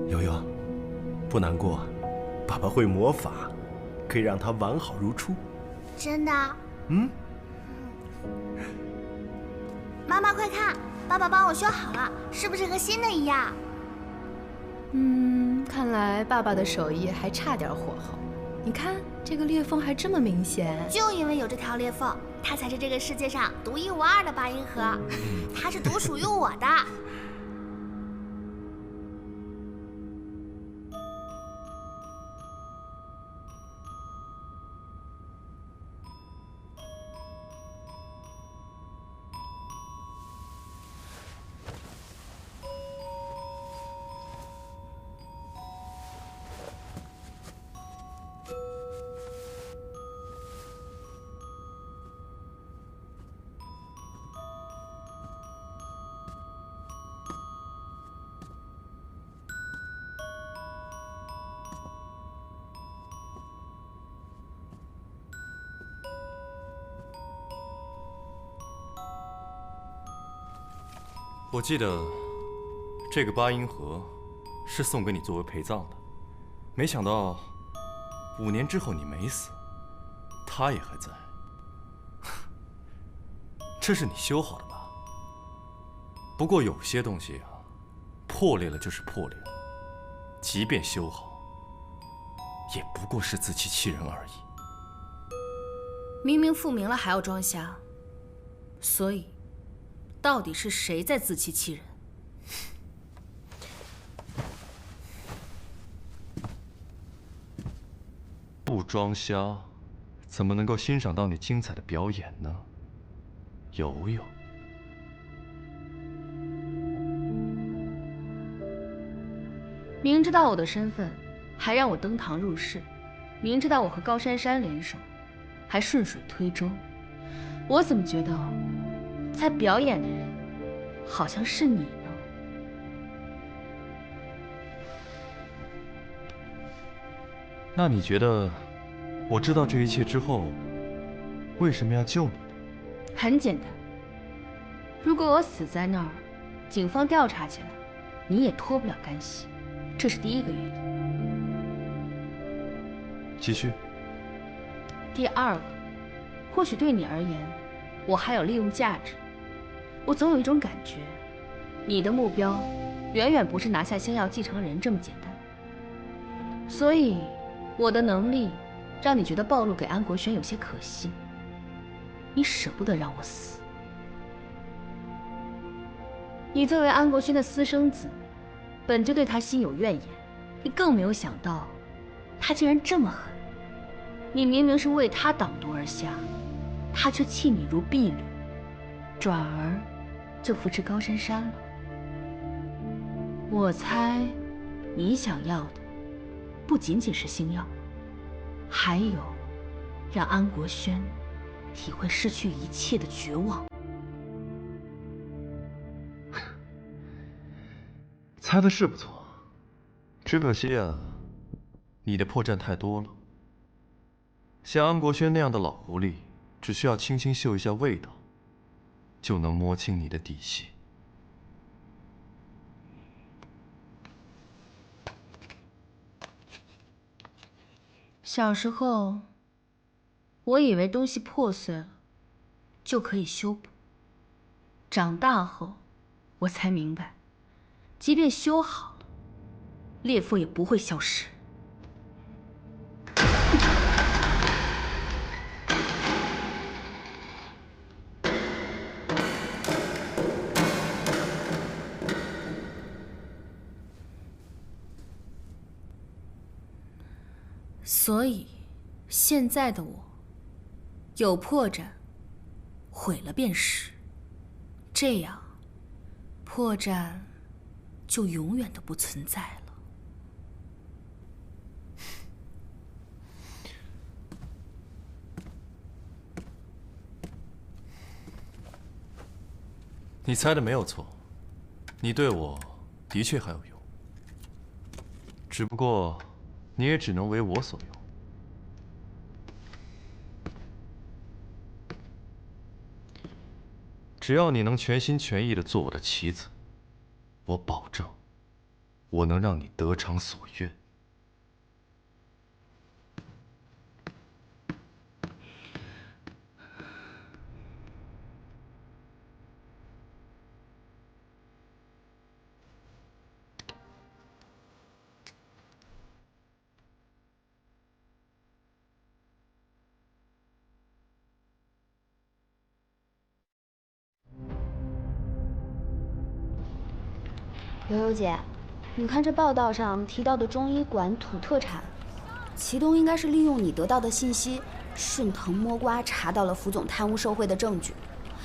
悠悠，不难过，爸爸会魔法，可以让它完好如初。真的？嗯。妈妈，快看，爸爸帮我修好了，是不是和新的一样？看来爸爸的手艺还差点火候。你看这个裂缝还这么明显，就因为有这条裂缝，它才是这个世界上独一无二的八音盒，它是独属于我的。我记得这个八音盒是送给你作为陪葬的，没想到5年之后你没死，它也还在。这是你修好的吧？不过有些东西啊，破裂了就是破裂了，即便修好，也不过是自欺欺人而已。明明复明了还要装瞎，所以到底是谁在自欺欺人？不装瞎，怎么能够欣赏到你精彩的表演呢？游游，明知道我的身份，还让我登堂入室；明知道我和高珊珊联手，还顺水推舟。我怎么觉得在表演的人好像是你呢？那你觉得我知道这一切之后，为什么要救你？很简单，如果我死在那儿，警方调查起来，你也脱不了干系，这是第一个原因。继续。第二个，或许对你而言，我还有利用价值。我总有一种感觉，你的目标远远不是拿下星耀继承人这么简单。所以，我的能力让你觉得暴露给安国轩有些可惜，你舍不得让我死。你作为安国轩的私生子，本就对他心有怨言，你更没有想到，他竟然这么狠。你明明是为他挡毒而下，他却弃你如敝履，转而就扶持高珊珊了。我猜，你想要的不仅仅是星耀，还有让安国轩体会失去一切的绝望。猜的是不错，只可惜啊，你的破绽太多了。像安国轩那样的老狐狸，只需要轻轻嗅一下味道，就能摸清你的底细。小时候，我以为东西破碎了就可以修补，长大后，我才明白，即便修好了，裂缝也不会消失。所以，现在的我，有破绽，毁了便是。这样，破绽就永远的不存在了。你猜的没有错，你对我的确还有用，只不过你也只能为我所用。只要你能全心全意地做我的棋子，我保证，我能让你得偿所愿。悠悠姐，你看这报道上提到的中医馆土特产，祁东应该是利用你得到的信息，顺藤摸瓜查到了福总贪污受贿的证据，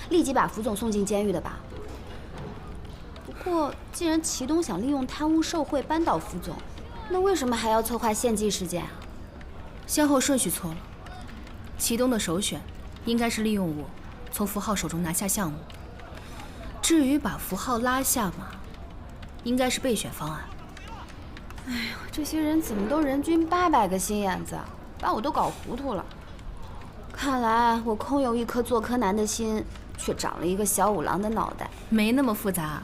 立即把福总送进监狱的吧？不过，既然祁东想利用贪污受贿扳倒福总，那为什么还要策划献祭事件啊？先后顺序错了，祁东的首选应该是利用我从符号手中拿下项目，至于把符号拉下马，应该是备选方案。哎呦，这些人怎么都人均800个心眼子，把我都搞糊涂了。看来我空有一颗做柯南的心，却长了一个小五郎的脑袋。没那么复杂，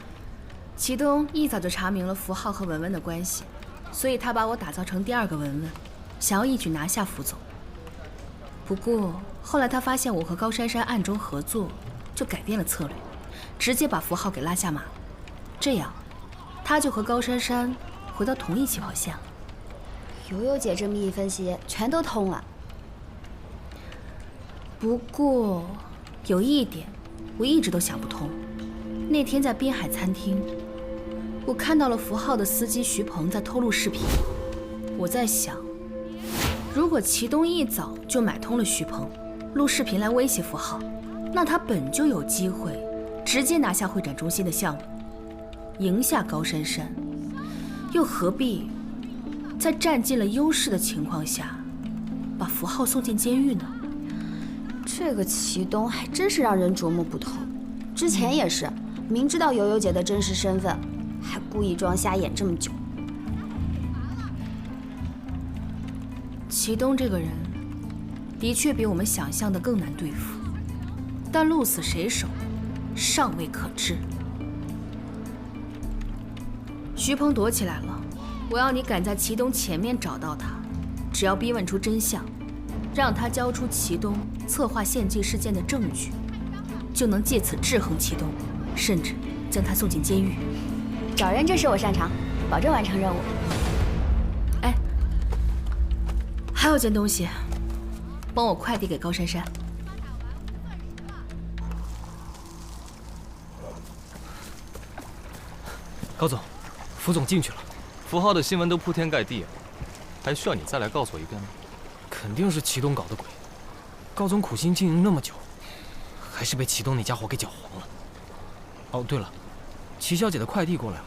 祁东一早就查明了符号和文文的关系，所以他把我打造成第2个文文，想要一举拿下福总。不过后来他发现我和高珊珊暗中合作，就改变了策略，直接把符号给拉下马，这样他就和高珊珊回到同一起跑线了。悠悠姐这么一分析，全都通了。不过有一点我一直都想不通，那天在滨海餐厅，我看到了符号的司机徐鹏在偷录视频。我在想，如果祁东一早就买通了徐鹏，录视频来威胁符号，那他本就有机会直接拿下会展中心的项目，赢下高珊珊，又何必在占尽了优势的情况下把符号送进监狱呢？这个祁东还真是让人琢磨不透。之前也是，明知道悠悠姐的真实身份，还故意装瞎演这么久。祁东这个人的确比我们想象的更难对付，但鹿死谁手尚未可知。徐鹏躲起来了，我要你赶在祁东前面找到他，只要逼问出真相，让他交出祁东策划献祭事件的证据，就能借此制衡祁东，甚至将他送进监狱。找人这事我擅长，保证完成任务。哎，还有件东西，帮我快递给高珊珊。高总，福总进去了。符号的新闻都铺天盖地，还需要你再来告诉我一遍吗？肯定是祁东搞的鬼。高总苦心经营那么久，还是被祁东那家伙给搅黄了。哦，对了，齐小姐的快递过来了。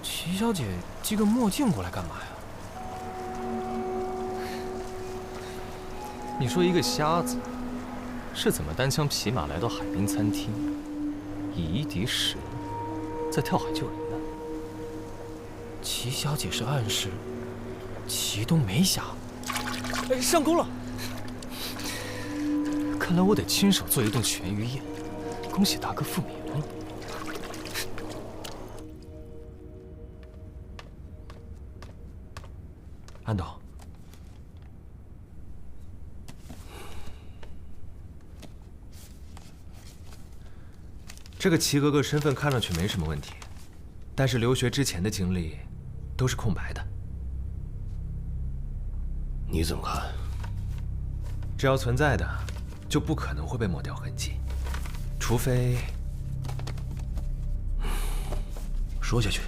齐小姐系个墨镜过来干嘛呀？你说一个瞎子是怎么单枪匹马来到海滨餐厅，以一敌十，再跳海救人的？齐小姐是暗示祁东没瞎。哎，上钩了！看来我得亲手做一顿全鱼宴，恭喜大哥复明了。安董，这个齐格格身份看上去没什么问题，但是留学之前的经历都是空白的。你怎么看？只要存在的，就不可能会被抹掉痕迹，除非……说下去。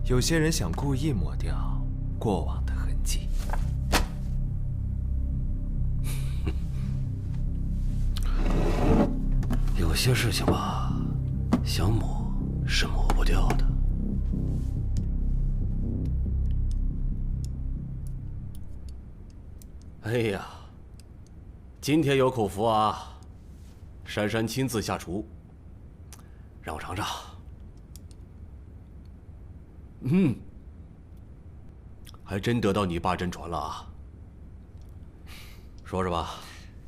有些人想故意抹掉过往的痕迹。有些事情吧，想抹是抹不掉的。哎呀，今天有口福啊！珊珊亲自下厨，让我尝尝。还真得到你爸真传了啊！说吧，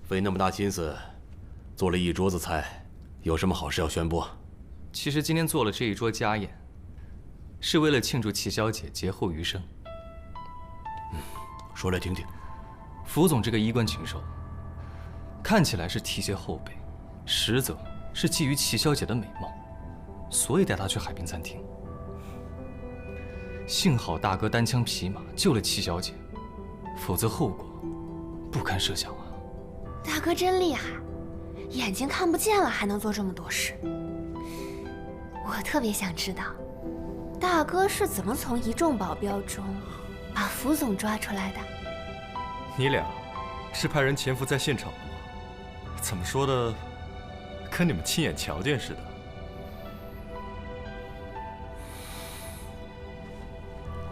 费那么大心思做了一桌子菜，有什么好事要宣布？其实今天做了这一桌家宴，是为了庆祝齐小姐劫后余生。说来听听。福总这个衣冠禽兽，看起来是提携后辈，实则是觊觎齐小姐的美貌，所以带她去海滨餐厅。幸好大哥单枪匹马救了齐小姐，否则后果不堪设想啊！大哥真厉害，眼睛看不见了还能做这么多事。我特别想知道，大哥是怎么从一众保镖中把福总抓出来的？你俩是派人潜伏在现场了吗？怎么说的，跟你们亲眼瞧见似的。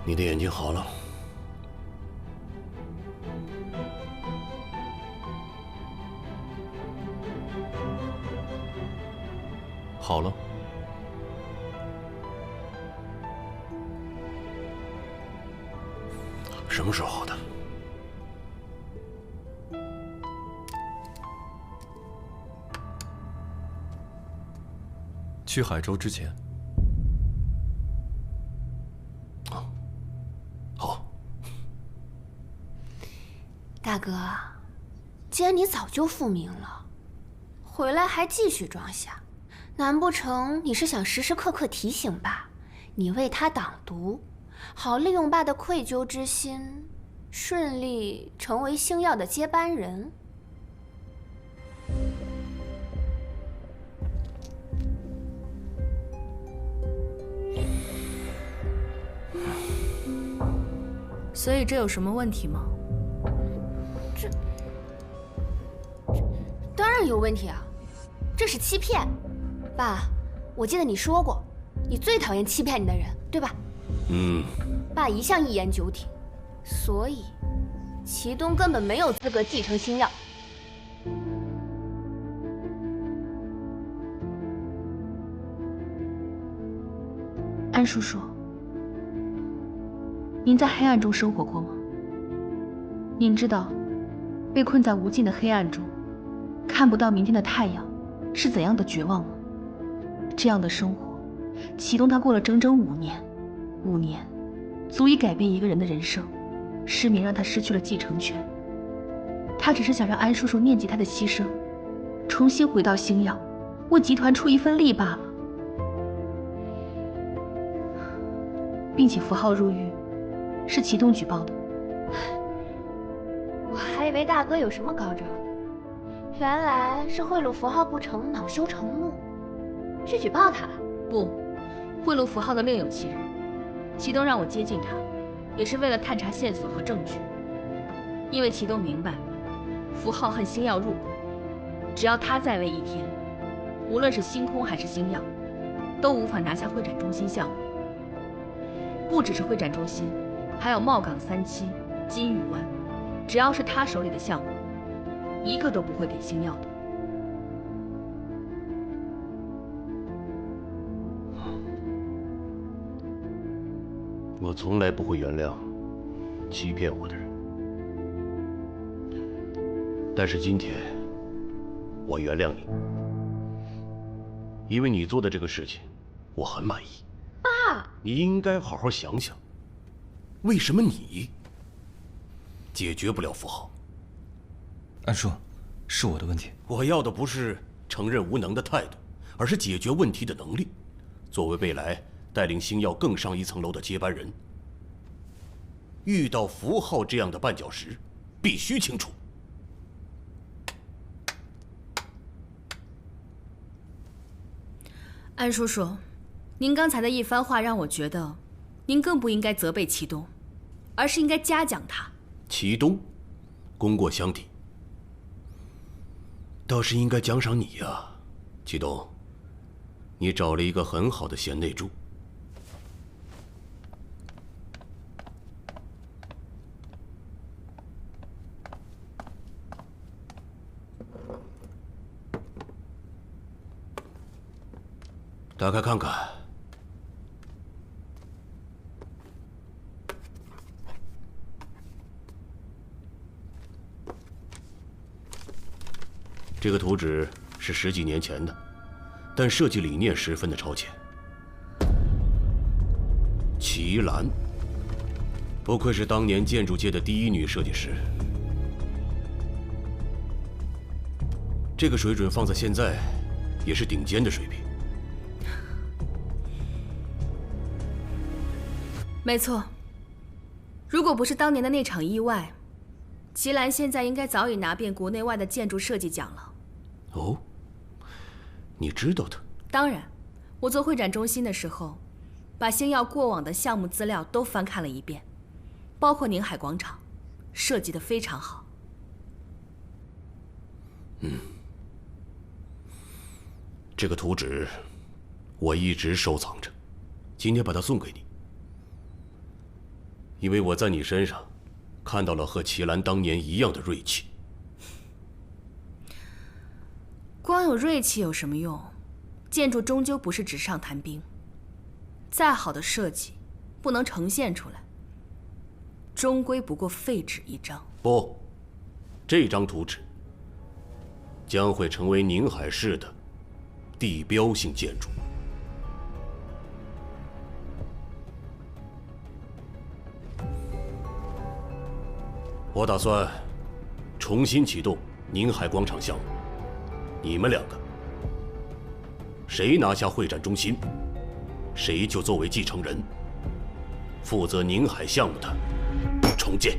你的眼睛好了。好了，什么时候好的？去海州之前。好。大哥，既然你早就复明了，回来还继续装瞎，难不成你是想时时刻刻提醒爸，你为他挡毒，好利用爸的愧疚之心，顺利成为星耀的接班人？所以这有什么问题吗？当然有问题啊，这是欺骗。爸，我记得你说过，你最讨厌欺骗你的人，对吧？爸一向一言九鼎，所以祁东根本没有资格继承星耀。安叔叔，您在黑暗中生活过吗？您知道，被困在无尽的黑暗中，看不到明天的太阳，是怎样的绝望吗？这样的生活，祁东他过了整整5年，5年，足以改变一个人的人生。失明让他失去了继承权，他只是想让安叔叔念及他的牺牲，重新回到星耀，为集团出一份力罢了。并且符号入狱，是祁东举报的。我还以为大哥有什么高招，原来是贿赂符号不成，恼羞成怒，去举报他了。不，贿赂符号的另有其人。祁东让我接近他，也是为了探查线索和证据。因为祁东明白，符号恨星耀入骨，只要他在位一天，无论是星空还是星耀，都无法拿下会展中心项目。不只是会展中心，还有茂港3期、金屿湾，只要是他手里的项目，一个都不会给星耀的。我从来不会原谅欺骗我的人，但是今天我原谅你，因为你做的这个事情，我很满意。爸，你应该好好想想，为什么你解决不了符号？安叔，是我的问题。我要的不是承认无能的态度，而是解决问题的能力。作为未来带领星耀更上一层楼的接班人，遇到符号这样的绊脚石，必须清楚。安叔叔，您刚才的一番话让我觉得，您更不应该责备祁东，而是应该嘉奖他。祁东，功过相抵，倒是应该奖赏你呀，祁东，你找了一个很好的贤内助。打开看看。这个图纸是10几年前的，但设计理念十分的超前。齐兰，不愧是当年建筑界的第一女设计师。这个水准放在现在，也是顶尖的水平。没错。如果不是当年的那场意外，齐兰现在应该早已拿遍国内外的建筑设计奖了。哦，你知道的？当然，我做会展中心的时候，把星耀过往的项目资料都翻看了一遍，包括宁海广场，设计得非常好。这个图纸我一直收藏着，今天把它送给你，因为我在你身上看到了和齐兰当年一样的锐气。光有锐气有什么用？建筑终究不是纸上谈兵，再好的设计，不能呈现出来，终归不过废纸一张。不，这张图纸将会成为宁海市的地标性建筑。我打算重新启动宁海广场项目，你们两个谁拿下会展中心，谁就作为继承人，负责宁海项目的重建。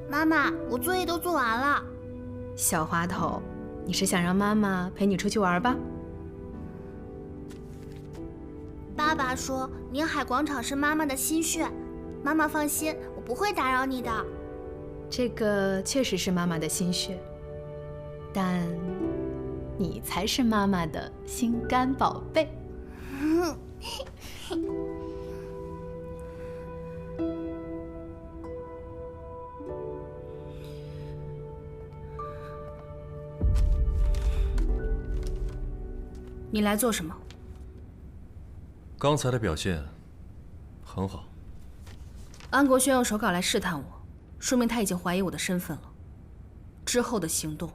妈妈，我作业都做完了。小滑头，你是想让妈妈陪你出去玩吧？爸爸说宁海广场是妈妈的心血，妈妈放心，我不会打扰你的。这个确实是妈妈的心血，但你才是妈妈的心肝宝贝。你来做什么？刚才的表现很好。安国轩用手稿来试探我，说明他已经怀疑我的身份了。之后的行动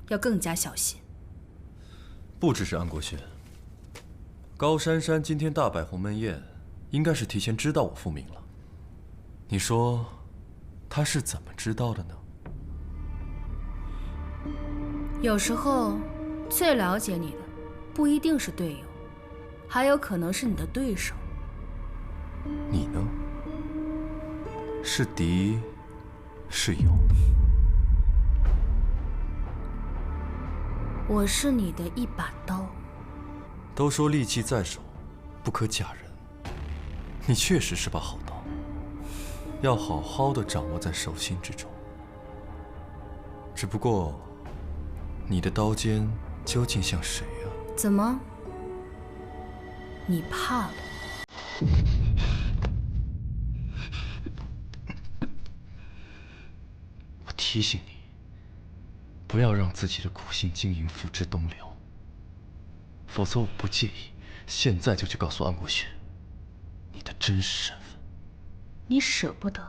要更加小心。不只是安国轩，高珊珊今天大摆鸿门宴，应该是提前知道我复明了。你说，她是怎么知道的呢？有时候，最了解你的不一定是队友，还有可能是你的对手。你呢？是敌，是友？我是你的一把刀。都说利器在手，不可假人。你确实是把好刀，要好好的掌握在手心之中。只不过，你的刀尖究竟像谁啊？怎么？你怕了？我提醒你，不要让自己的苦心经营付之东流，否则我不介意现在就去告诉安国轩你的真实身份。你舍不得？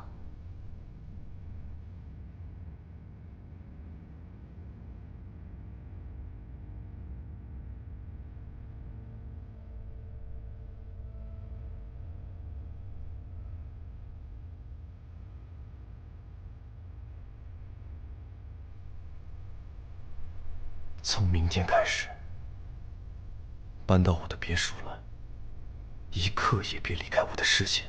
从明天开始，搬到我的别墅来，一刻也别离开我的视线。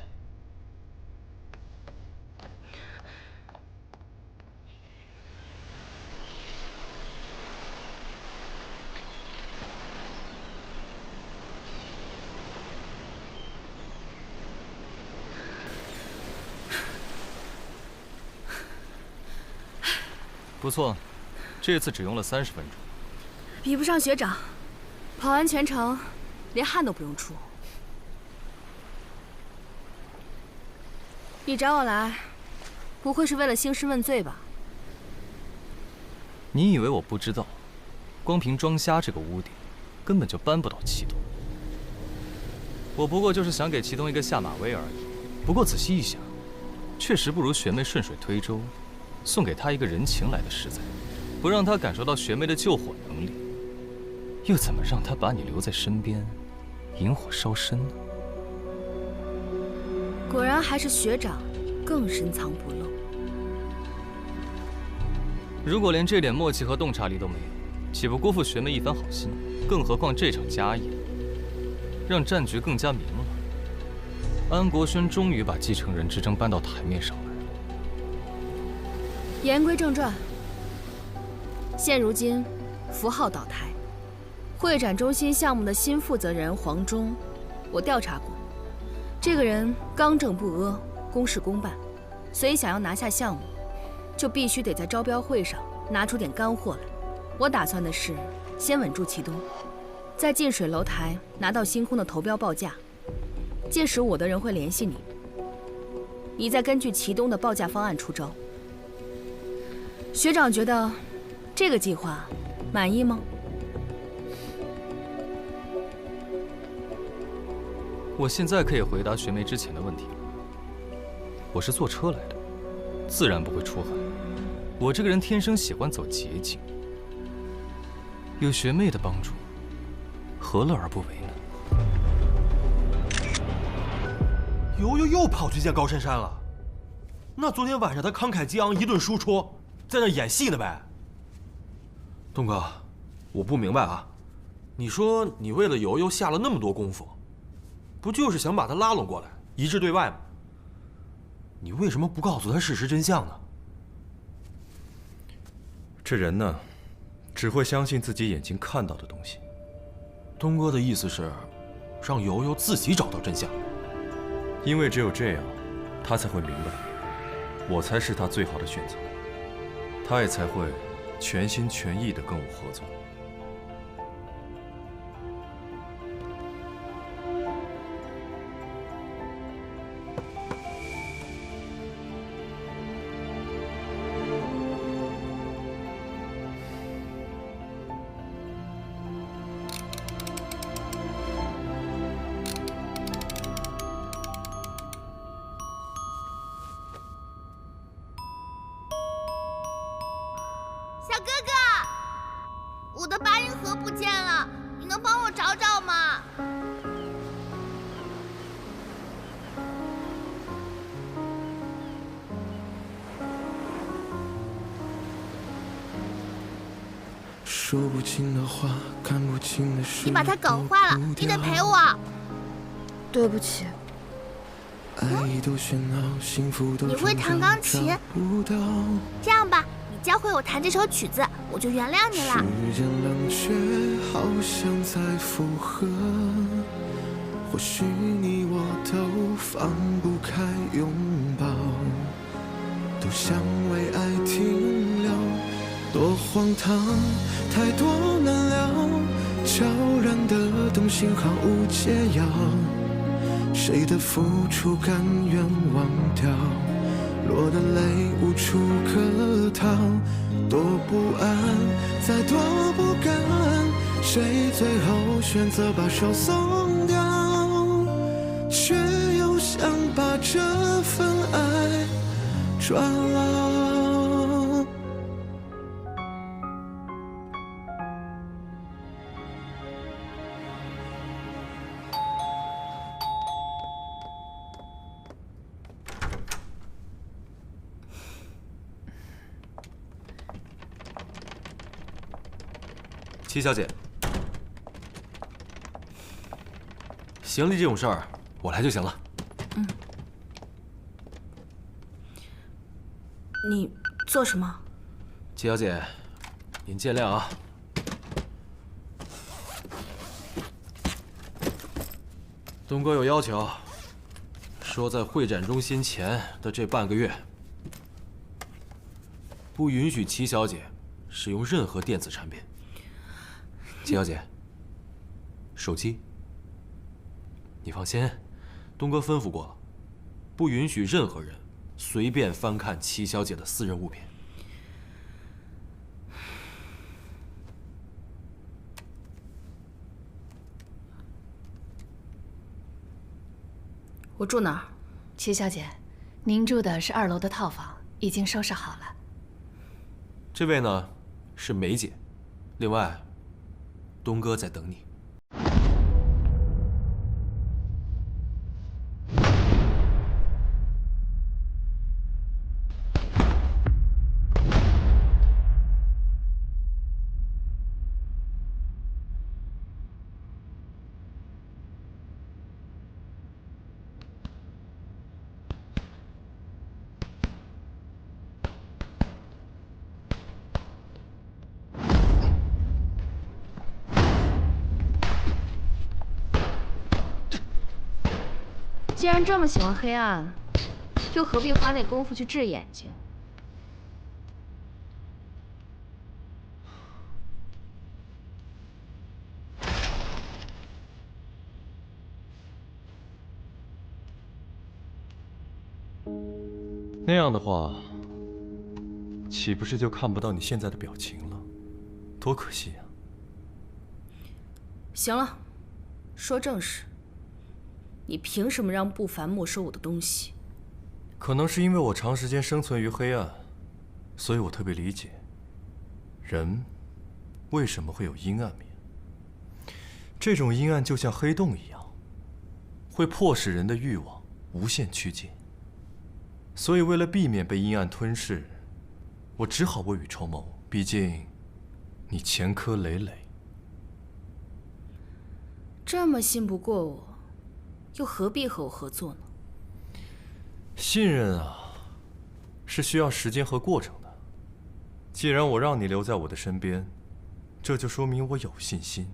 不错，这次只用了30分钟。比不上学长，跑完全程连汗都不用出。你找我来，不会是为了兴师问罪吧？你以为我不知道，光凭庄虾这个屋顶，根本就搬不倒祁东。我不过就是想给祁东一个下马威而已。不过仔细一想，确实不如学妹顺水推舟，送给他一个人情来的实在。不让他感受到学妹的救火能力，又怎么让他把你留在身边，引火烧身呢？果然还是学长更深藏不露。如果连这点默契和洞察力都没有，岂不辜负学妹一番好心？更何况这场家宴，让战局更加明朗。安国轩终于把继承人之争搬到台面上来了。言归正传，现如今符号倒台，会展中心项目的新负责人黄忠，我调查过，这个人刚正不阿，公事公办，所以想要拿下项目，就必须得在招标会上拿出点干货来。我打算的是先稳住祁东，在近水楼台拿到星空的投标报价，届时我的人会联系你，你再根据祁东的报价方案出招。学长觉得这个计划满意吗？我现在可以回答学妹之前的问题了。我是坐车来的，自然不会出汗。我这个人天生喜欢走捷径，有学妹的帮助，何乐而不为呢？悠悠又跑去见高珊珊了。那昨天晚上他慷慨激昂一顿输出，在那演戏呢呗。东哥，我不明白啊，你说你为了悠悠下了那么多功夫，不就是想把他拉拢过来，一致对外吗？你为什么不告诉他事实真相呢？这人呢，只会相信自己眼睛看到的东西。东哥的意思是，让悠悠自己找到真相。因为只有这样，他才会明白，我才是他最好的选择，他也才会全心全意地跟我合作。小哥哥，我的八音盒不见了，你能帮我找找吗？说不清的话，看不清的事，你把它搞坏了，你得赔我。对不起。爱都喧闹，幸福都你会弹钢琴？这样吧，你教会我弹这首曲子，我就原谅你了。时间冷却，好像在附和，或许你我都放不开拥抱，都想为爱停留。多荒唐，太多难料，悄然的动心毫无解药。谁的付出甘愿忘掉，落的泪无处可逃，多不安，再多不甘，谁最后选择把手松掉，却又想把这份爱抓牢。齐小姐，行李这种事儿我来就行了。你做什么？齐小姐，您见谅啊。东哥有要求，说在会展中心前的这半个月，不允许齐小姐使用任何电子产品。齐小姐，手机你放心，东哥吩咐过了，不允许任何人随便翻看齐小姐的私人物品。我住哪儿？齐小姐，您住的是2楼的套房，已经收拾好了。这位呢，是梅姐。另外，东哥在等你。既然这么喜欢黑暗，又何必花那功夫去治眼睛？那样的话，岂不是就看不到你现在的表情了？多可惜啊！行了，说正事。你凭什么让不凡没收我的东西？可能是因为我长时间生存于黑暗，所以我特别理解人为什么会有阴暗面。这种阴暗就像黑洞一样，会迫使人的欲望无限趋近。所以为了避免被阴暗吞噬，我只好未雨绸缪。毕竟你前科累累。这么信不过我，又何必和我合作呢？信任啊，是需要时间和过程的。既然我让你留在我的身边，这就说明我有信心，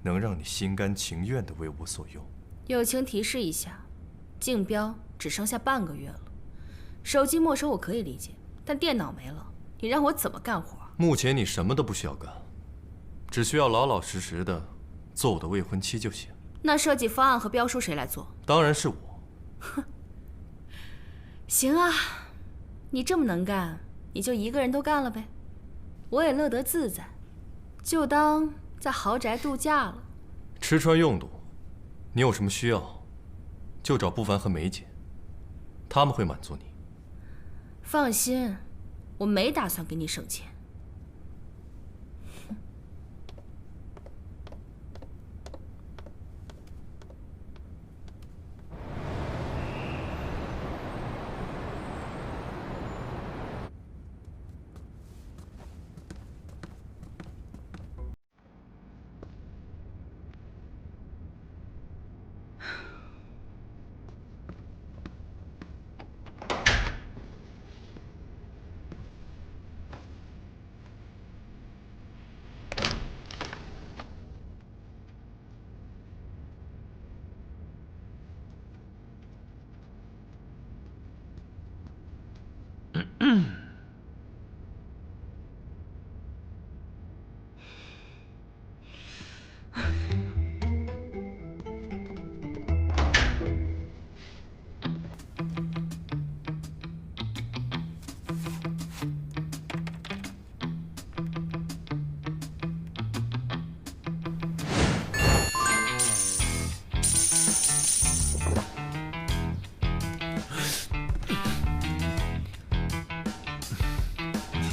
能让你心甘情愿地为我所用。友情提示一下，竞标只剩下半个月了。手机没收我可以理解，但电脑没了，你让我怎么干活？目前你什么都不需要干，只需要老老实实的做我的未婚妻就行。那设计方案和标书谁来做？当然是我。哼，行啊，你这么能干，你就一个人都干了呗，我也乐得自在，就当在豪宅度假了。吃穿用度，你有什么需要，就找不凡和梅姐，他们会满足你。放心，我没打算给你省钱。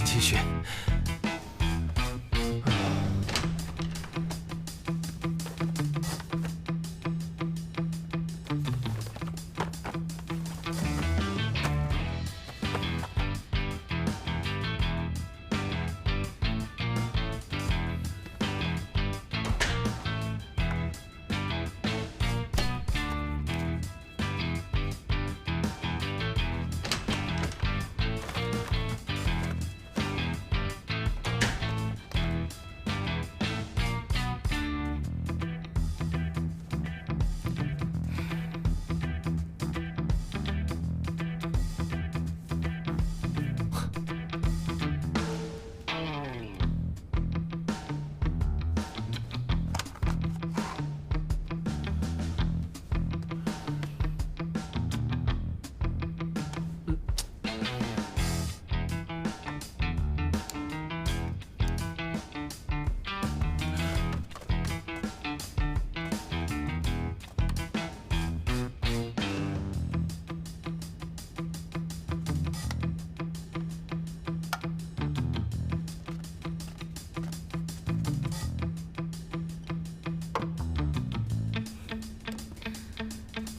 继续。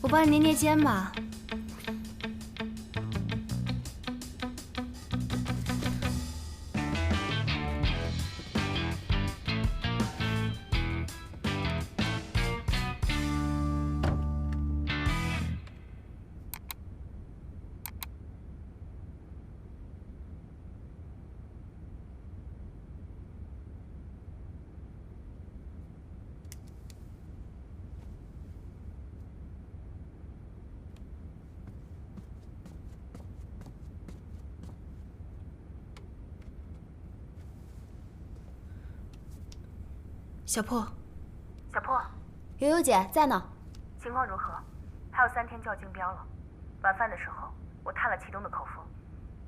我帮你捏捏肩吧。小破，小破，悠悠姐在呢。情况如何？还有3天就要竞标了。晚饭的时候，我探了祁东的口风，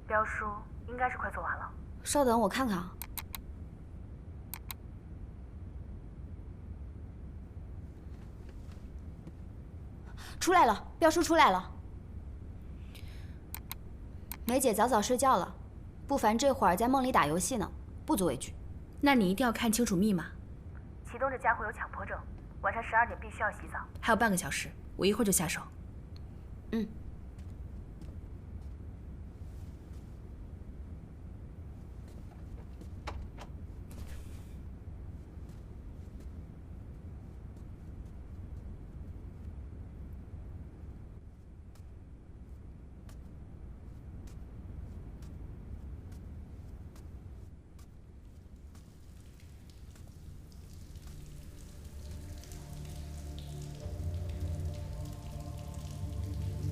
标书应该是快做完了。稍等，我看看啊。出来了，标书出来了。梅姐早早睡觉了，不凡这会儿在梦里打游戏呢，不足为惧。那你一定要看清楚密码。祁东这家伙有强迫症，晚上12点必须要洗澡。还有半个小时，我一会儿就下手。嗯。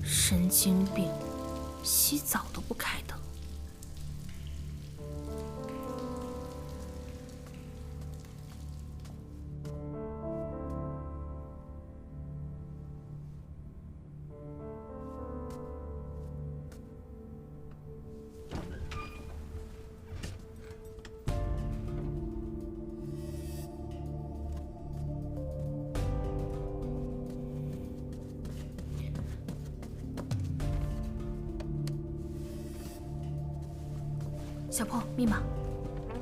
神经病，洗澡都不开灯。小破，密码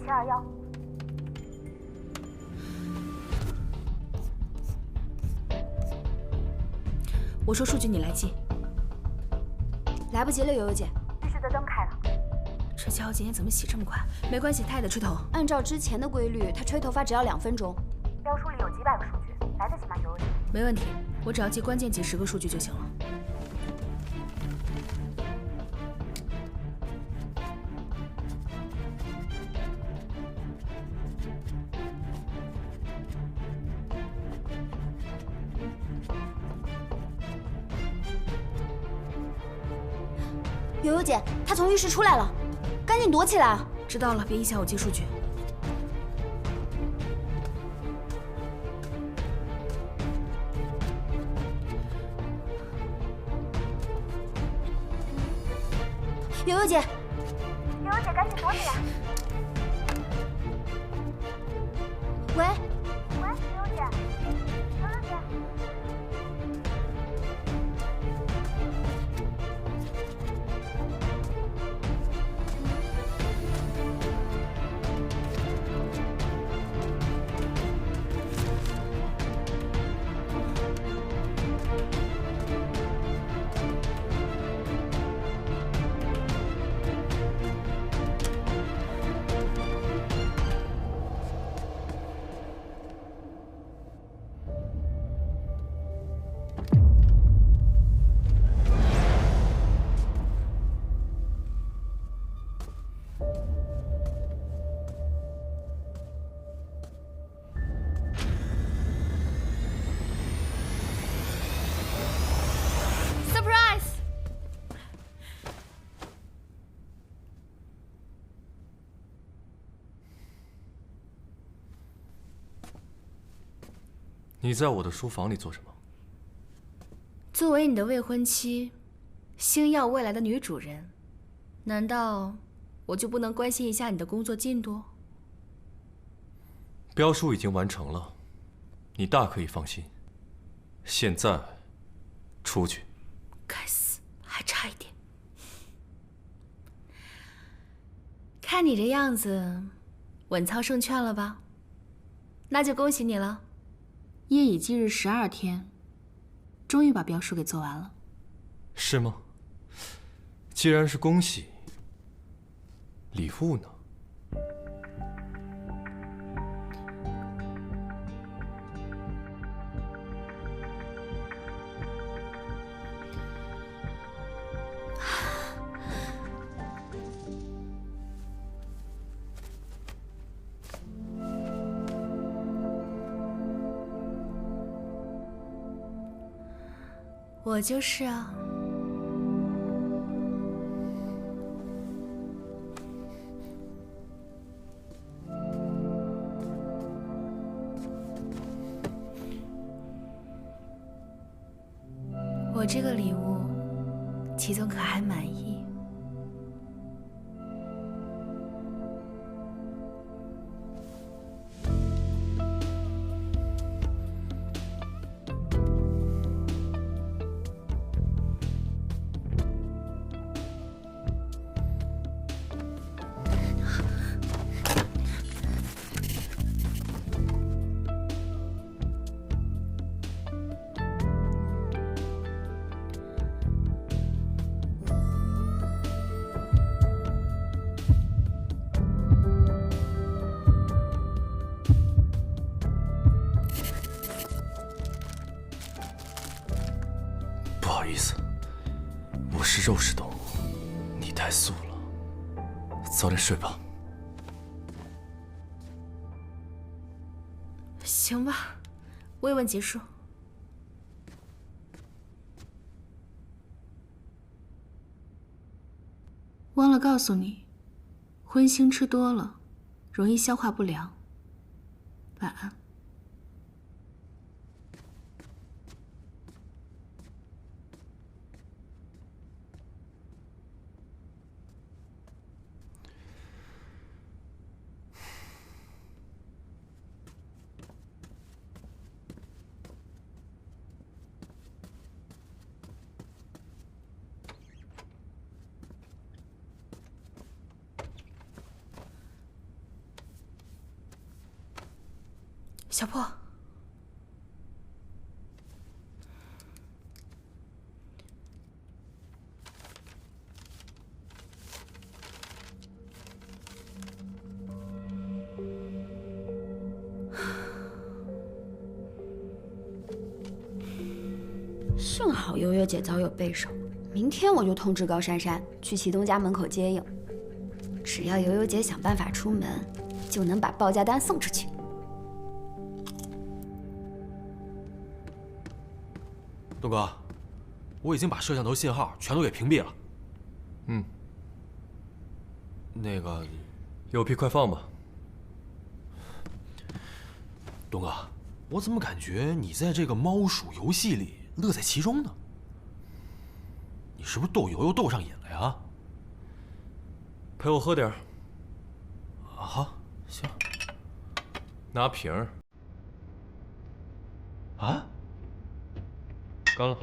0721。我说数据你来记。来不及了，悠悠姐。浴室的灯开了。这家伙今天怎么洗这么快？没关系，他也得吹头。按照之前的规律，他吹头发只要2分钟。标书里有几百个数据，来得及吗，悠悠姐？没问题，我只要记关键几10个数据就行了。悠悠姐，他从浴室出来了，赶紧躲起来！知道了，别影响我记数据。悠悠姐，悠悠姐，赶紧躲起来！喂，喂，悠悠姐，悠悠姐。你在我的书房里做什么？作为你的未婚妻，星耀未来的女主人，难道我就不能关心一下你的工作进度？标书已经完成了，你大可以放心。现在，出去。该死，还差一点。看你这样子，稳操胜券了吧？那就恭喜你了。夜以继日12天，终于把标书给做完了。是吗？既然是恭喜，礼物呢？我就是啊。我这个礼物，齐总可还满意？不好意思，我是肉食动物，你太素了，早点睡吧。行吧，慰问结束。忘了告诉你，荤腥吃多了，容易消化不良。晚安。小破，幸好悠悠姐早有备手，明天我就通知高珊珊去祁东家门口接应。只要悠悠姐想办法出门，就能把报价单送出去。东哥，我已经把摄像头信号全都给屏蔽了。嗯，那个，有屁快放吧。东哥，我怎么感觉你在这个猫鼠游戏里乐在其中呢？你是不是逗悠悠逗上瘾了呀？陪我喝点儿。好，行。拿瓶儿。啊？干了。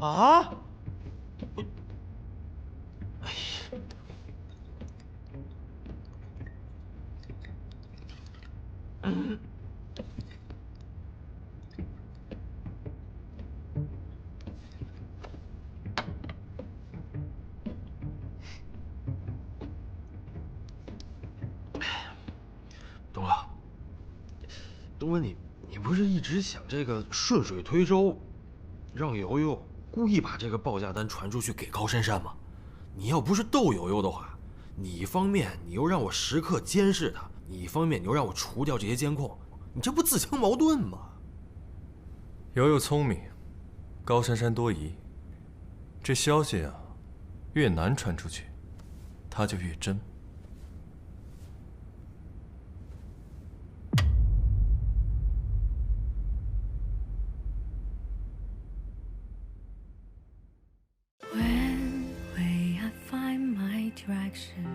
啊！哎呀！东哥，你不是一直想这个顺水推舟，让悠悠故意把这个报价单传出去给高珊珊吗？你要不是逗悠悠的话，你一方面你又让我时刻监视她，你一方面你又让我除掉这些监控，你这不自相矛盾吗？悠悠聪明，高珊珊多疑。这消息啊，越难传出去，它就越真。When will I find my direction?